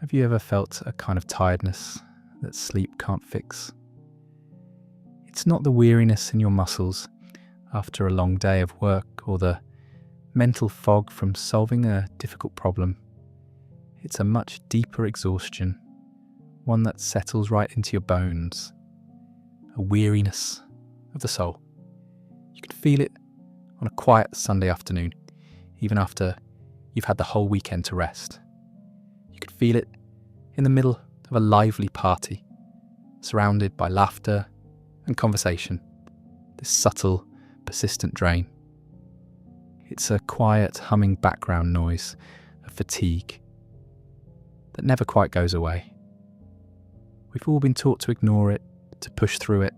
Have you ever felt a kind of tiredness that sleep can't fix? It's not the weariness in your muscles after a long day of work or the mental fog from solving a difficult problem. It's a much deeper exhaustion, one that settles right into your bones, a weariness of the soul. You can feel it on a quiet Sunday afternoon, even after you've had the whole weekend to rest. You can feel it in the middle of a lively party, surrounded by laughter and conversation, this subtle, persistent drain. It's a quiet, humming background noise of fatigue that never quite goes away. We've all been taught to ignore it, to push through it,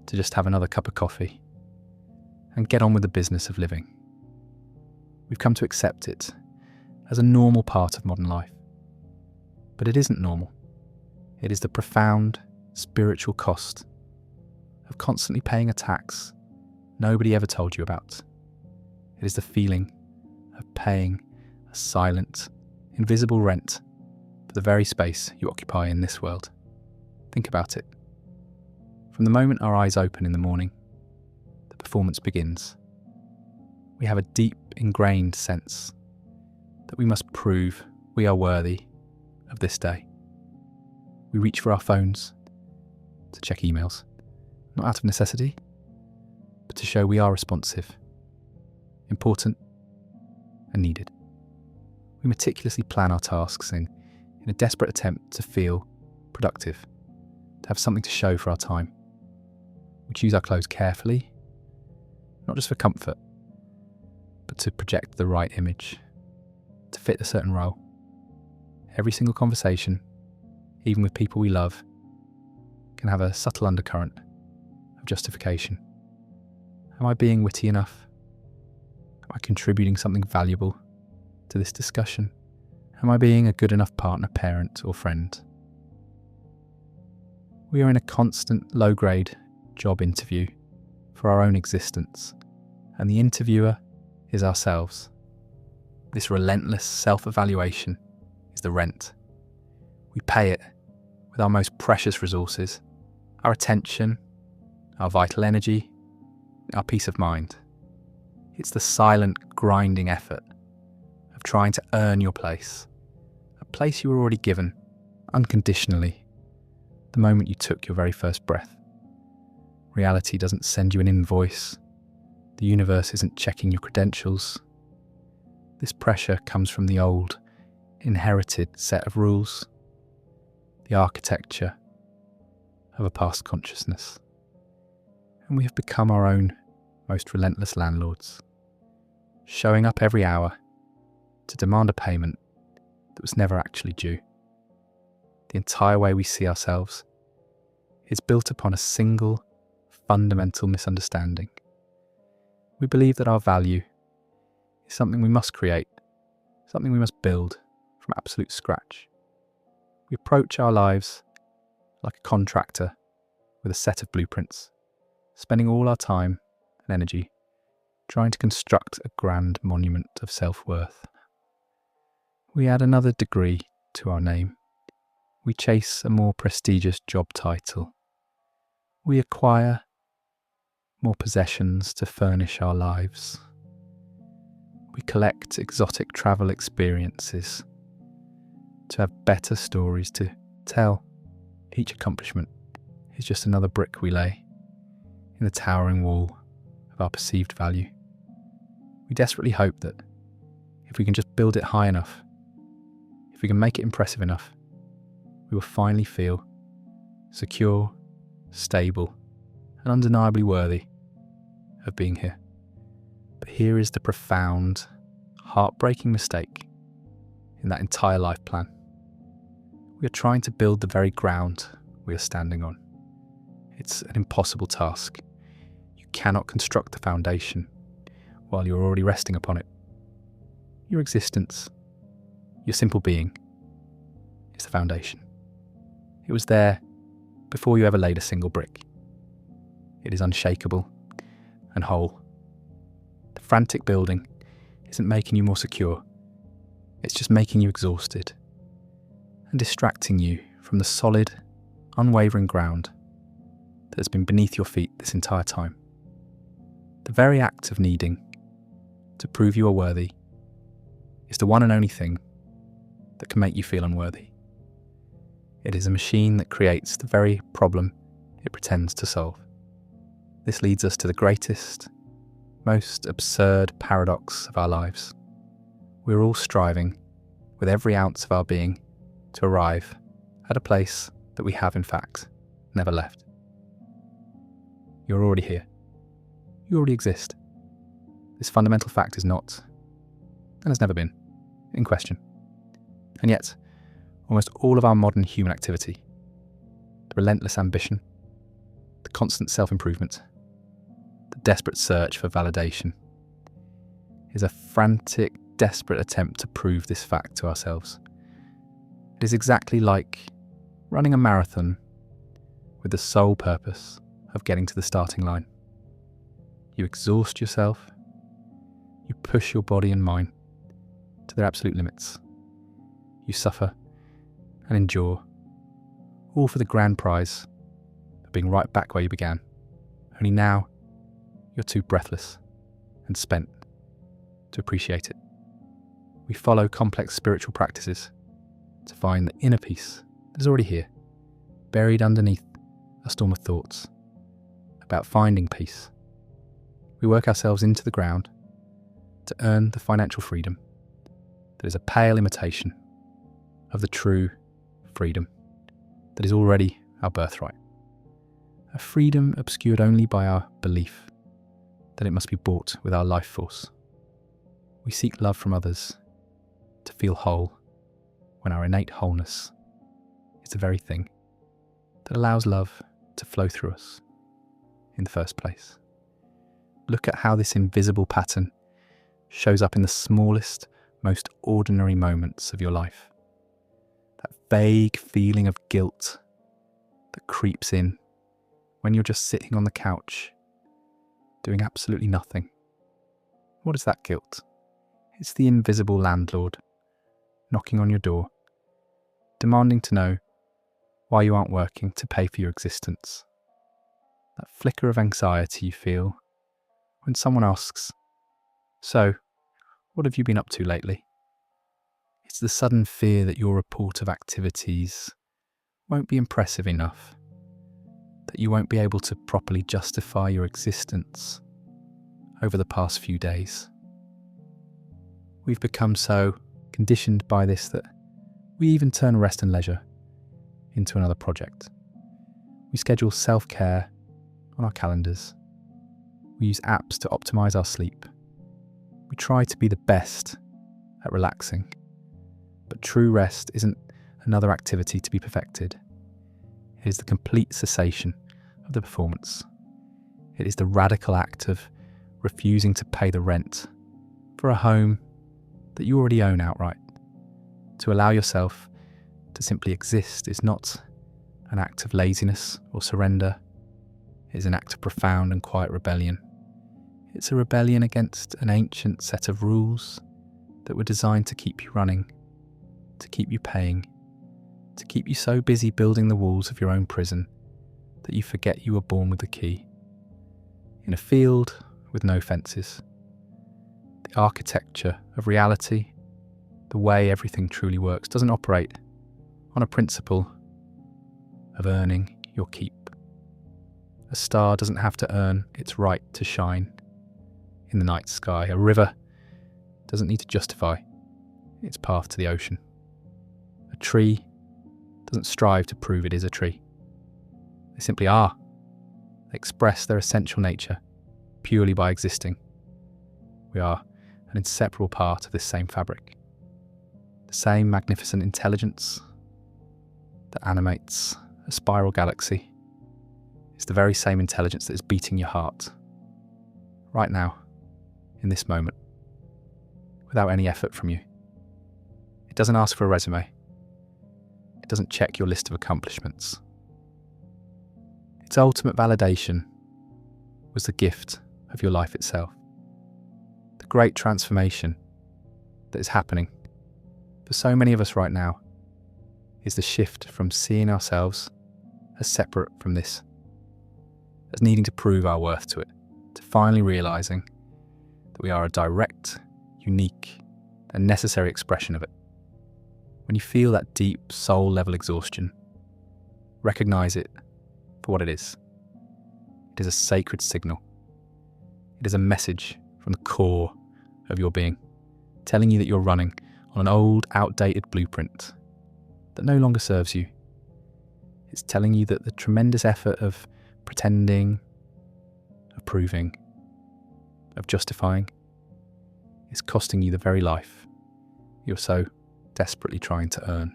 to just have another cup of coffee and get on with the business of living. We've come to accept it as a normal part of modern life. But it isn't normal. It is the profound spiritual cost of constantly paying a tax nobody ever told you about. It is the feeling of paying a silent, invisible rent for the very space you occupy in this world. Think about it. From the moment our eyes open in the morning, the performance begins. We have a deep, ingrained sense that we must prove we are worthy of this day. We reach for our phones to check emails, not out of necessity, but to show we are responsive, important, and needed. We meticulously plan our tasks in a desperate attempt to feel productive, to have something to show for our time. We choose our clothes carefully, not just for comfort, but to project the right image, to fit a certain role. Every single conversation, even with people we love, can have a subtle undercurrent of justification. Am I being witty enough? Am I contributing something valuable to this discussion? Am I being a good enough partner, parent, or friend? We are in a constant low-grade job interview for our own existence, and the interviewer is ourselves. This relentless self-evaluation is the rent. We pay it with our most precious resources, our attention, our vital energy, our peace of mind. It's the silent, grinding effort of trying to earn your place, a place you were already given, unconditionally, the moment you took your very first breath. Reality doesn't send you an invoice. The universe isn't checking your credentials. This pressure comes from the old, inherited set of rules, the architecture of a past consciousness. And we have become our own most relentless landlords, showing up every hour to demand a payment that was never actually due. The entire way we see ourselves is built upon a single fundamental misunderstanding. We believe that our value is something we must create, something we must build from absolute scratch. We approach our lives like a contractor with a set of blueprints, spending all our time and energy trying to construct a grand monument of self-worth. We add another degree to our name. We chase a more prestigious job title. We acquire more possessions to furnish our lives. We collect exotic travel experiences to have better stories to tell. Each accomplishment is just another brick we lay in the towering wall of our perceived value. We desperately hope that if we can just build it high enough, if we can make it impressive enough, we will finally feel secure, stable, and undeniably worthy of being here. But here is the profound, heartbreaking mistake in that entire life plan. We are trying to build the very ground we are standing on. It's an impossible task. You cannot construct the foundation while you're already resting upon it. Your existence, your simple being, is the foundation. It was there before you ever laid a single brick. It is unshakable and whole. The frantic building isn't making you more secure. It's just making you exhausted. and distracting you from the solid, unwavering ground that has been beneath your feet this entire time. The very act of needing to prove you are worthy is the one and only thing that can make you feel unworthy. It is a machine that creates the very problem it pretends to solve. This leads us to the greatest, most absurd paradox of our lives. We're all striving with every ounce of our being to arrive at a place that we have in fact never left. You're already here. You already exist. This fundamental fact is not, and has never been, in question. And yet, almost all of our modern human activity, the relentless ambition, the constant self-improvement, the desperate search for validation, is a frantic, desperate attempt to prove this fact to ourselves. It is exactly like running a marathon with the sole purpose of getting to the starting line. You exhaust yourself, you push your body and mind to their absolute limits. You suffer and endure, all for the grand prize of being right back where you began. Only now, you're too breathless and spent to appreciate it. We follow complex spiritual practices to find the inner peace that is already here, buried underneath a storm of thoughts about finding peace. We work ourselves into the ground to earn the financial freedom that is a pale imitation of the true freedom that is already our birthright. A freedom obscured only by our belief that it must be bought with our life force. We seek love from others to feel whole when our innate wholeness is the very thing that allows love to flow through us in the first place. Look at how this invisible pattern shows up in the smallest, most ordinary moments of your life. That vague feeling of guilt that creeps in when you're just sitting on the couch, doing absolutely nothing. What is that guilt? It's the invisible landlord knocking on your door, demanding to know why you aren't working to pay for your existence. That flicker of anxiety you feel when someone asks, "So, what have you been up to lately?" It's the sudden fear that your report of activities won't be impressive enough, that you won't be able to properly justify your existence over the past few days. We've become so conditioned by this that we even turn rest and leisure into another project. We schedule self-care on our calendars. We use apps to optimize our sleep. We try to be the best at relaxing. But true rest isn't another activity to be perfected. It is the complete cessation of the performance. It is the radical act of refusing to pay the rent for a home that you already own outright. To allow yourself to simply exist is not an act of laziness or surrender. It is an act of profound and quiet rebellion. It's a rebellion against an ancient set of rules that were designed to keep you running, to keep you paying, to keep you so busy building the walls of your own prison that you forget you were born with the key. In a field with no fences. The architecture of reality, the way everything truly works, doesn't operate on a principle of earning your keep. A star doesn't have to earn its right to shine in the night sky. A river doesn't need to justify its path to the ocean. A tree doesn't strive to prove it is a tree. They simply are. They express their essential nature purely by existing. We are an inseparable part of this same fabric. The same magnificent intelligence that animates a spiral galaxy is the very same intelligence that is beating your heart right now, in this moment, without any effort from you. It doesn't ask for a resume. It doesn't check your list of accomplishments. Its ultimate validation was the gift of your life itself. The great transformation that is happening for so many of us right now is the shift from seeing ourselves as separate from this, as needing to prove our worth to it, to finally realising that we are a direct, unique, and necessary expression of it. When you feel that deep soul-level exhaustion, recognise it for what it is. It is a sacred signal. It is a message from the core of your being, telling you that you're running on an old, outdated blueprint that no longer serves you. It's telling you that the tremendous effort of pretending, of proving, of justifying is costing you the very life you're so desperately trying to earn.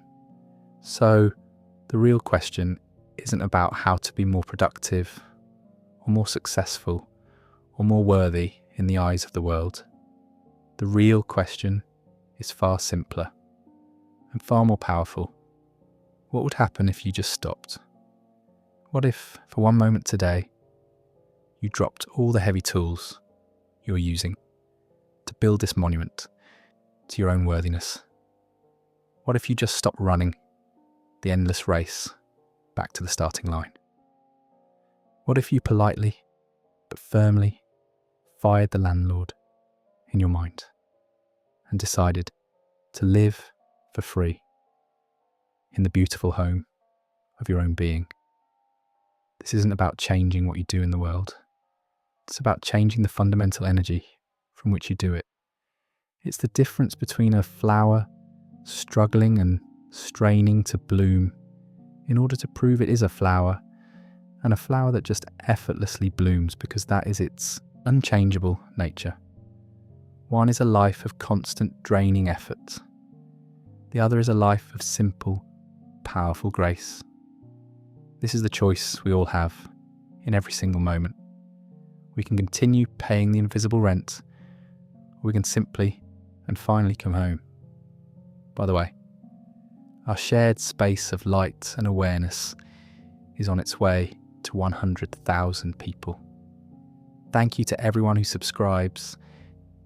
So the real question isn't about how to be more productive or more successful or more worthy in the eyes of the world. The real question is far simpler and far more powerful. What would happen if you just stopped? What if, for one moment today, you dropped all the heavy tools you're using to build this monument to your own worthiness? What if you just stopped running the endless race back to the starting line? What if you politely but firmly fired the landlord in your mind and decided to live for free in the beautiful home of your own being? This isn't about changing what you do in the world. It's about changing the fundamental energy from which you do it. It's the difference between a flower struggling and straining to bloom in order to prove it is a flower, and a flower that just effortlessly blooms because that is its unchangeable nature. One is a life of constant draining effort. The other is a life of simple, powerful grace. This is the choice we all have in every single moment. We can continue paying the invisible rent, or we can simply and finally come home. By the way, our shared space of light and awareness is on its way to 100,000 people. Thank you to everyone who subscribes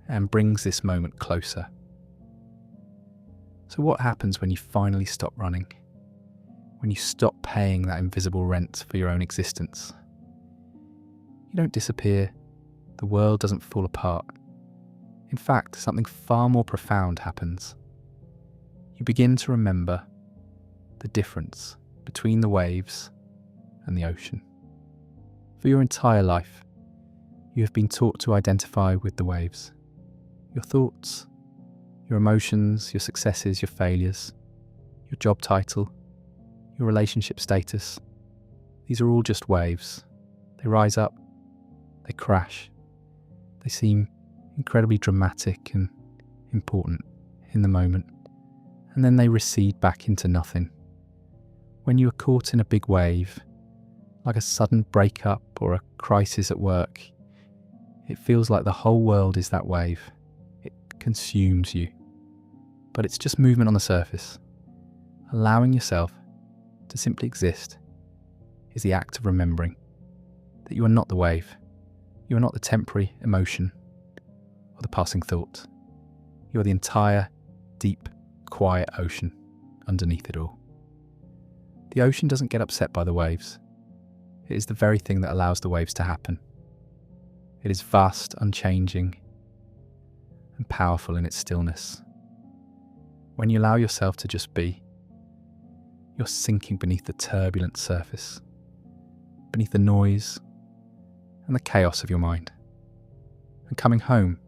and brings this moment closer. So what happens when you finally stop running? When you stop paying that invisible rent for your own existence? You don't disappear. The world doesn't fall apart. In fact, something far more profound happens. You begin to remember the difference between the waves and the ocean. For your entire life, you have been taught to identify with the waves. Your thoughts, your emotions, your successes, your failures, your job title, your relationship status. These are all just waves. They rise up, they crash. They seem incredibly dramatic and important in the moment, and then they recede back into nothing. When you are caught in a big wave, like a sudden breakup or a crisis at work, it feels like the whole world is that wave. It consumes you. But it's just movement on the surface. Allowing yourself to simply exist is the act of remembering that you are not the wave. You are not the temporary emotion or the passing thought. You are the entire, deep, quiet ocean underneath it all. The ocean doesn't get upset by the waves. It is the very thing that allows the waves to happen. It is vast, unchanging, and powerful in its stillness. When you allow yourself to just be, you're sinking beneath the turbulent surface, beneath the noise and the chaos of your mind, and coming home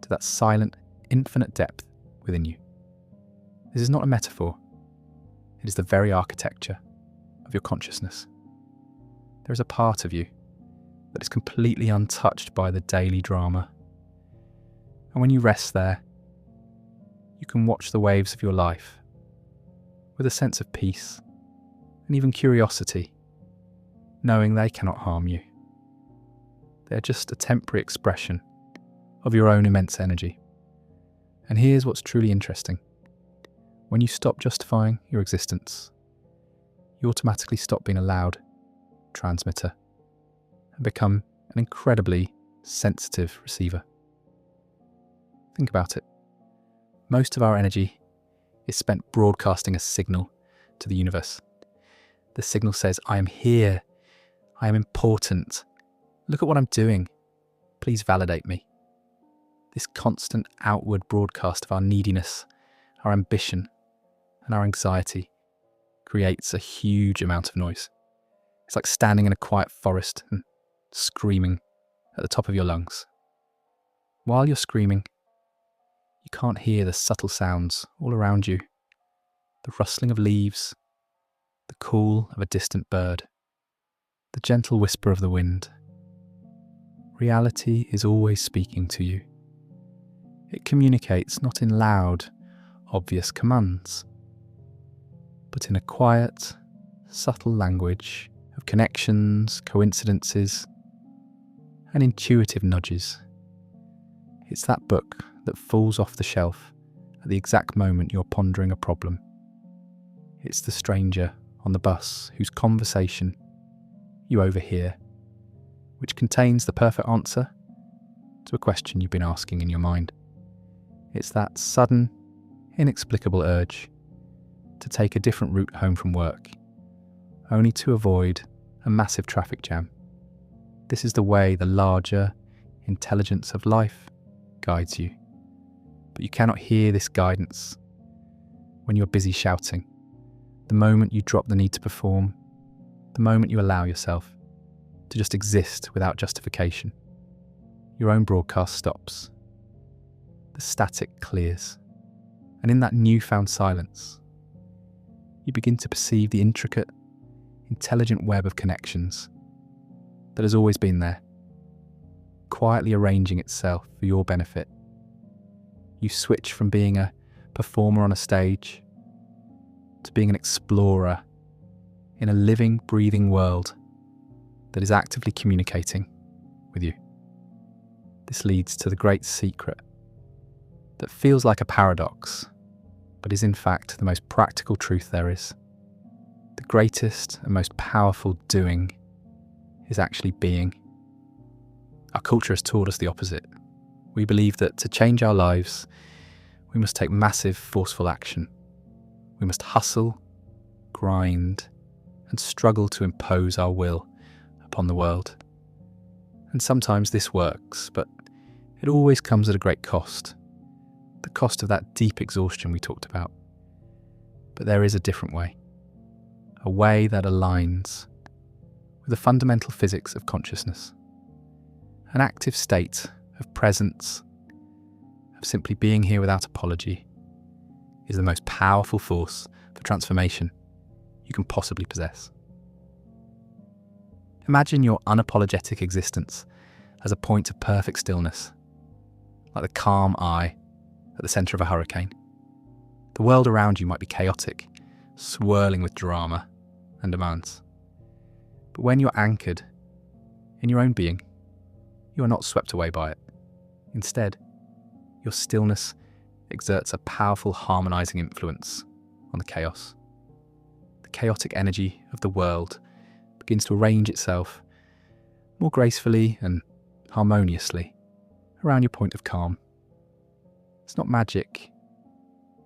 to that silent, infinite depth within you. This is not a metaphor. It is the very architecture of your consciousness. There is a part of you that is completely untouched by the daily drama. And when you rest there, you can watch the waves of your life with a sense of peace and even curiosity, knowing they cannot harm you. They are just a temporary expression of your own immense energy. And here's what's truly interesting. When you stop justifying your existence, you automatically stop being a loud transmitter and become an incredibly sensitive receiver. Think about it. Most of our energy is spent broadcasting a signal to the universe. The signal says, I am here. I am important. Look at what I'm doing. Please validate me. This constant outward broadcast of our neediness, our ambition, and our anxiety creates a huge amount of noise. It's like standing in a quiet forest and screaming at the top of your lungs. While you're screaming, you can't hear the subtle sounds all around you. The rustling of leaves, the call of a distant bird, the gentle whisper of the wind. Reality is always speaking to you. It communicates not in loud, obvious commands, but in a quiet, subtle language of connections, coincidences, and intuitive nudges. It's that book that falls off the shelf at the exact moment you're pondering a problem. It's the stranger on the bus whose conversation you overhear, which contains the perfect answer to a question you've been asking in your mind. It's that sudden, inexplicable urge to take a different route home from work, only to avoid a massive traffic jam. This is the way the larger intelligence of life guides you. But you cannot hear this guidance when you're busy shouting, the moment you drop the need to perform, the moment you allow yourself to just exist without justification. Your own broadcast stops. The static clears. And in that newfound silence, you begin to perceive the intricate, intelligent web of connections that has always been there, quietly arranging itself for your benefit. You switch from being a performer on a stage to being an explorer in a living, breathing world that is actively communicating with you. This leads to the great secret that feels like a paradox, but is in fact the most practical truth there is. The greatest and most powerful doing is actually being. Our culture has taught us the opposite. We believe that to change our lives, we must take massive, forceful action. We must hustle, grind, and struggle to impose our will upon the world. And sometimes this works, but it always comes at a great cost. The cost of that deep exhaustion we talked about. But there is a different way. A way that aligns with the fundamental physics of consciousness. An active state of presence, of simply being here without apology, is the most powerful force for transformation you can possibly possess. Imagine your unapologetic existence as a point of perfect stillness, like the calm eye at the centre of a hurricane. The world around you might be chaotic, swirling with drama and demands. But when you're anchored in your own being, you are not swept away by it. Instead, your stillness exerts a powerful harmonizing influence on the chaos. The chaotic energy of the world begins to arrange itself more gracefully and harmoniously around your point of calm. It's not magic.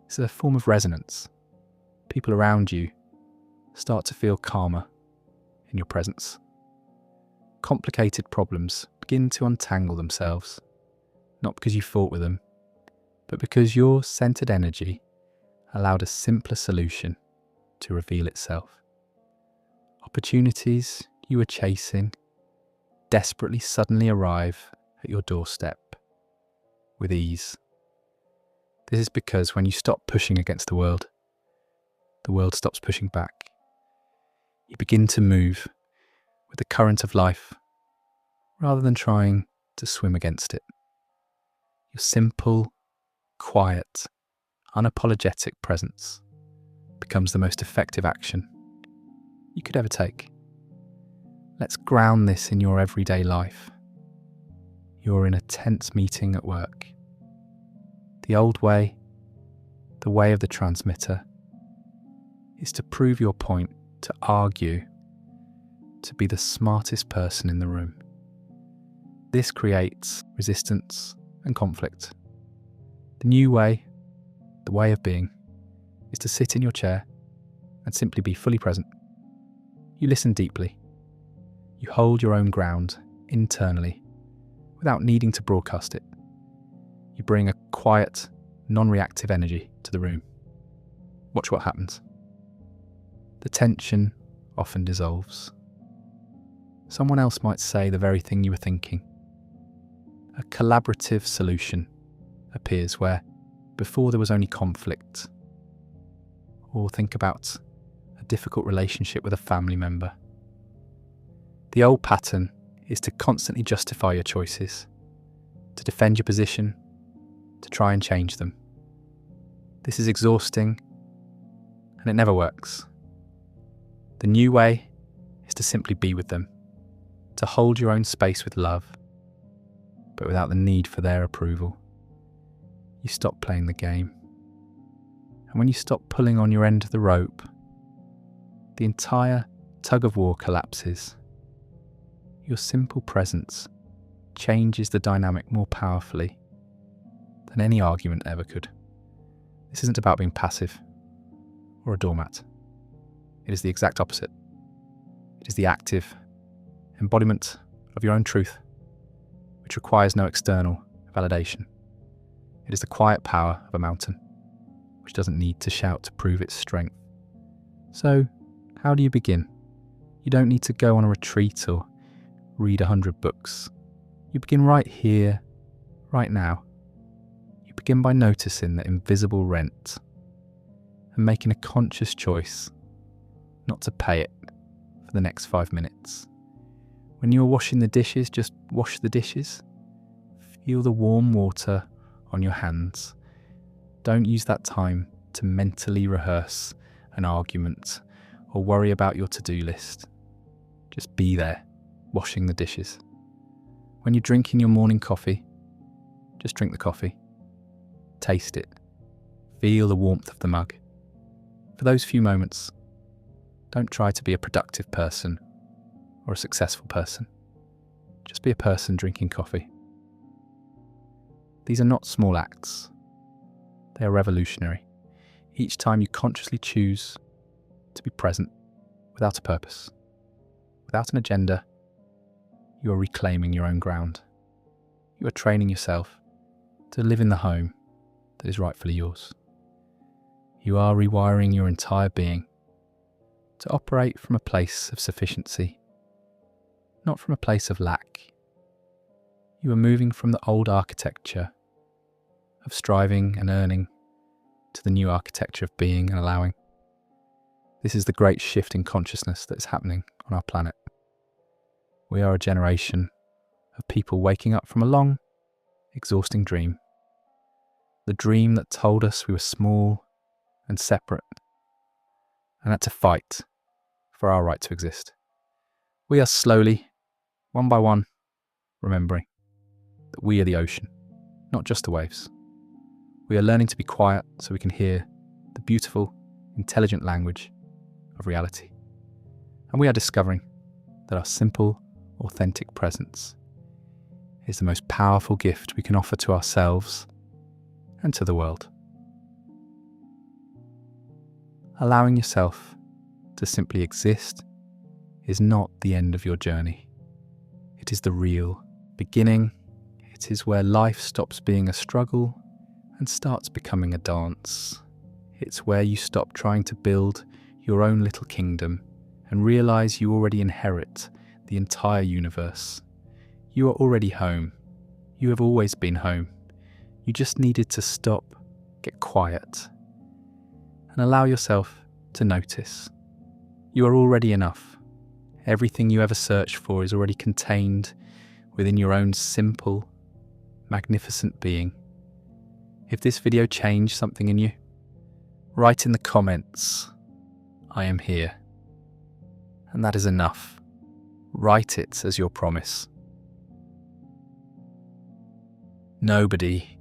It's a form of resonance. People around you start to feel calmer in your presence. Complicated problems begin to untangle themselves, not because you fought with them, but because your centered energy allowed a simpler solution to reveal itself. Opportunities you were chasing desperately suddenly arrive at your doorstep with ease. This is because when you stop pushing against the world stops pushing back. You begin to move with the current of life rather than trying to swim against it. Your simple, quiet, unapologetic presence becomes the most effective action you could ever take. Let's ground this in your everyday life. You're in a tense meeting at work. The old way, the way of the transmitter, is to prove your point, to argue, to be the smartest person in the room. This creates resistance and conflict. The new way, the way of being, is to sit in your chair and simply be fully present. You listen deeply. You hold your own ground internally without needing to broadcast it. You bring a quiet, non-reactive energy to the room. Watch what happens. The tension often dissolves. Someone else might say the very thing you were thinking. A collaborative solution appears where before there was only conflict. Or think about a difficult relationship with a family member. The old pattern is to constantly justify your choices, to defend your position, to try and change them. This is exhausting, and it never works. The new way is to simply be with them, to hold your own space with love, but without the need for their approval. You stop playing the game. And when you stop pulling on your end of the rope, the entire tug of war collapses. Your simple presence changes the dynamic more powerfully than any argument ever could. This isn't about being passive or a doormat. It is the exact opposite. It is the active embodiment of your own truth, which requires no external validation. It is the quiet power of a mountain, which doesn't need to shout to prove its strength. So, how do you begin? You don't need to go on a retreat or read 100 books. You begin right here, right now. You begin by noticing the invisible rent and making a conscious choice not to pay it for the next 5 minutes. When you are washing the dishes, just wash the dishes. Feel the warm water on your hands. Don't use that time to mentally rehearse an argument or worry about your to-do list. Just be there, washing the dishes. When you're drinking your morning coffee, just drink the coffee. Taste it. Feel the warmth of the mug. For those few moments, don't try to be a productive person or a successful person. Just be a person drinking coffee. These are not small acts. They are revolutionary. Each time you consciously choose to be present without a purpose, without an agenda, you are reclaiming your own ground. You are training yourself to live in the home that is rightfully yours. You are rewiring your entire being to operate from a place of sufficiency, not from a place of lack. You are moving from the old architecture of striving and earning to the new architecture of being and allowing. This is the great shift in consciousness that is happening on our planet. We are a generation of people waking up from a long, exhausting dream. The dream that told us we were small and separate and had to fight for our right to exist. We are slowly, one by one, remembering that we are the ocean, not just the waves. We are learning to be quiet so we can hear the beautiful, intelligent language of reality. And we are discovering that our simple, authentic presence is the most powerful gift we can offer to ourselves and to the world. Allowing yourself to simply exist is not the end of your journey. It is the real beginning. It is where life stops being a struggle and starts becoming a dance. It's where you stop trying to build your own little kingdom and realize you already inherit the entire universe. You are already home. You have always been home. You just needed to stop, get quiet, and allow yourself to notice. You are already enough. Everything you ever searched for is already contained within your own simple, magnificent being. If this video changed something in you, write in the comments, "I am here." And that is enough. Write it as your promise. Nobody